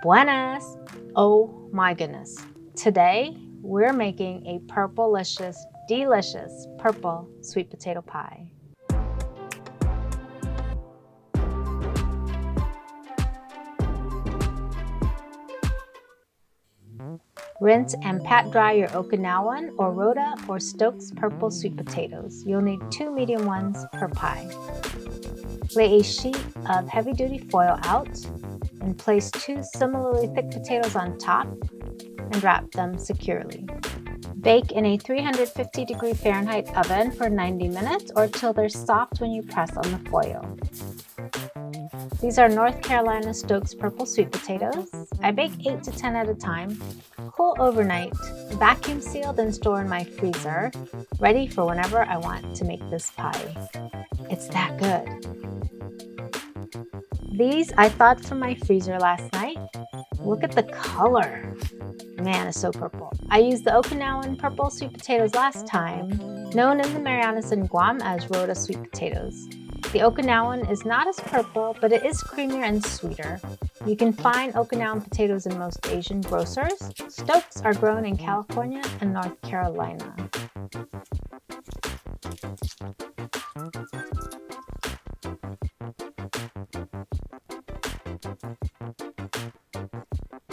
Buenas! Oh my goodness. Today, we're making a purple-licious, delicious purple sweet potato pie. Rinse and pat dry your Okinawan or Rota or Stokes purple sweet potatoes. You'll need 2 medium ones per pie. Lay a sheet of heavy-duty foil out and place 2 similarly thick potatoes on top and wrap them securely. Bake in a 350-degree Fahrenheit oven for 90 minutes or till they're soft when you press on the foil. These are North Carolina Stokes purple sweet potatoes. I bake 8 to 10 at a time. Cool overnight, vacuum sealed and store in my freezer, ready for whenever I want to make this pie. It's that good. These I thawed from my freezer last night. Look at the color. Man, it's so purple. I used the Okinawan purple sweet potatoes last time, known in the Marianas and Guam as Rota sweet potatoes. The Okinawan is not as purple, but it is creamier and sweeter. You can find Okinawan potatoes in most Asian grocers. Stokes are grown in California and North Carolina.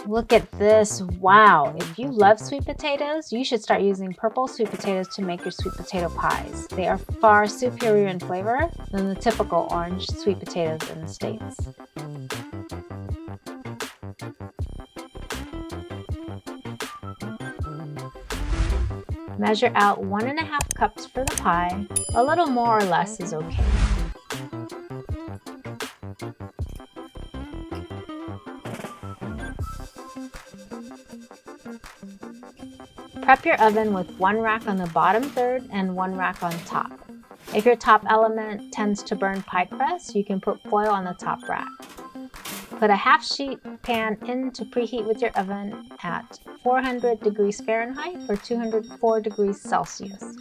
Look at this. Wow. If you love sweet potatoes, you should start using purple sweet potatoes to make your sweet potato pies. They are far superior in flavor than the typical orange sweet potatoes in the States. Measure out 1½ cups for the pie. A little more or less is okay. Prep your oven with 1 rack on the bottom third and 1 rack on top. If your top element tends to burn pie crust, you can put foil on the top rack. Put a half-sheet pan in to preheat with your oven at 400 degrees Fahrenheit or 204 degrees Celsius.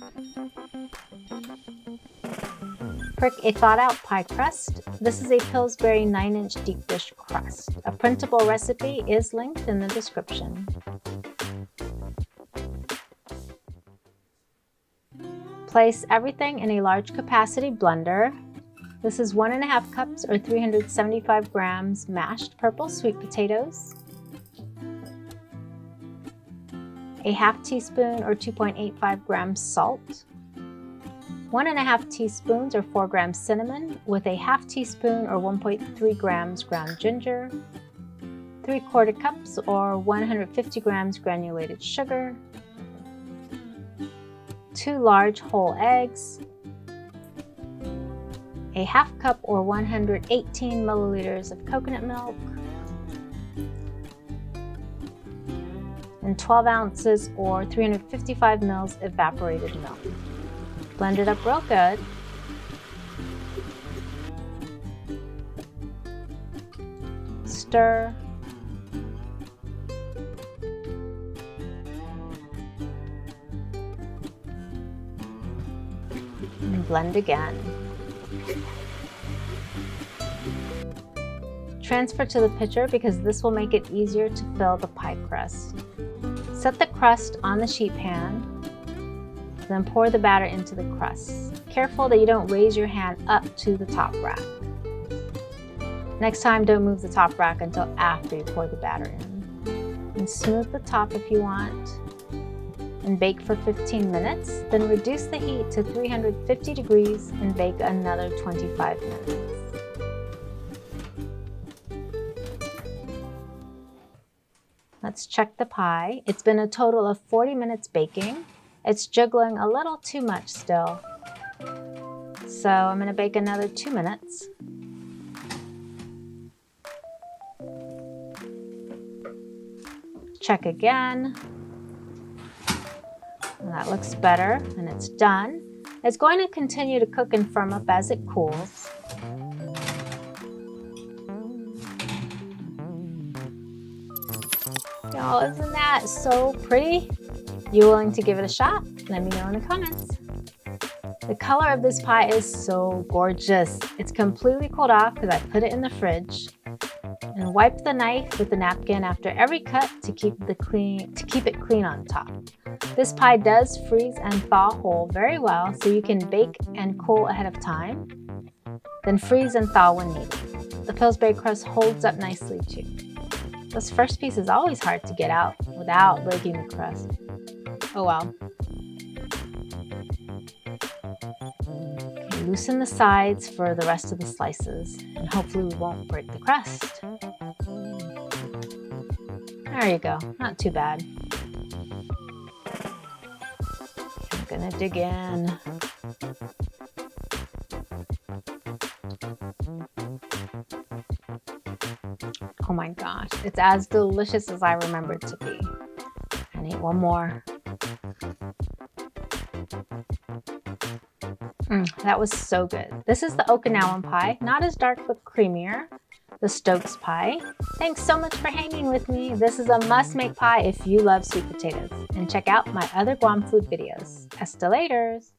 Prick a thawed-out pie crust. This is a Pillsbury 9-inch deep dish crust. A printable recipe is linked in the description. Place everything in a large capacity blender. This is 1½ cups or 375 grams mashed purple sweet potatoes, a ½ teaspoon or 2.85 grams salt, 1½ teaspoons or 4 grams cinnamon with a ½ teaspoon or 1.3 grams ground ginger, 3/4 cups or 150 grams granulated sugar, 2 large whole eggs, a ½ cup or 118 milliliters of coconut milk, and 12 ounces or 355 mils evaporated milk. Blend it up real good. Stir. And blend again. Transfer to the pitcher because this will make it easier to fill the pie crust. Set the crust on the sheet pan, then pour the batter into the crust. Careful that you don't raise your hand up to the top rack. Next time, don't move the top rack until after you pour the batter in. And smooth the top if you want. And bake for 15 minutes, then reduce the heat to 350 degrees and bake another 25 minutes. Let's check the pie. It's been a total of 40 minutes baking. It's jiggling a little too much still. So I'm going to bake another 2 minutes. Check again. That looks better, and it's done. It's going to continue to cook and firm up as it cools. Y'all, isn't that so pretty? You willing to give it a shot? Let me know in the comments. The color of this pie is so gorgeous. It's completely cooled off because I put it in the fridge. And wipe the knife with the napkin after every cut to keep it clean on top. This pie does freeze and thaw whole very well, so you can bake and cool ahead of time, then freeze and thaw when needed. The Pillsbury crust holds up nicely too. This first piece is always hard to get out without breaking the crust. Oh well. Okay, loosen the sides for the rest of the slices, and hopefully we won't break the crust. There you go, not too bad. I'm gonna dig in. Oh my gosh, it's as delicious as I remember it to be. I need one more. That was so good. This is the Okinawan pie, not as dark but creamier. The Stokes pie. Thanks so much for hanging with me. This is a must-make pie if you love sweet potatoes. And check out my other Guam food videos. Hasta laters!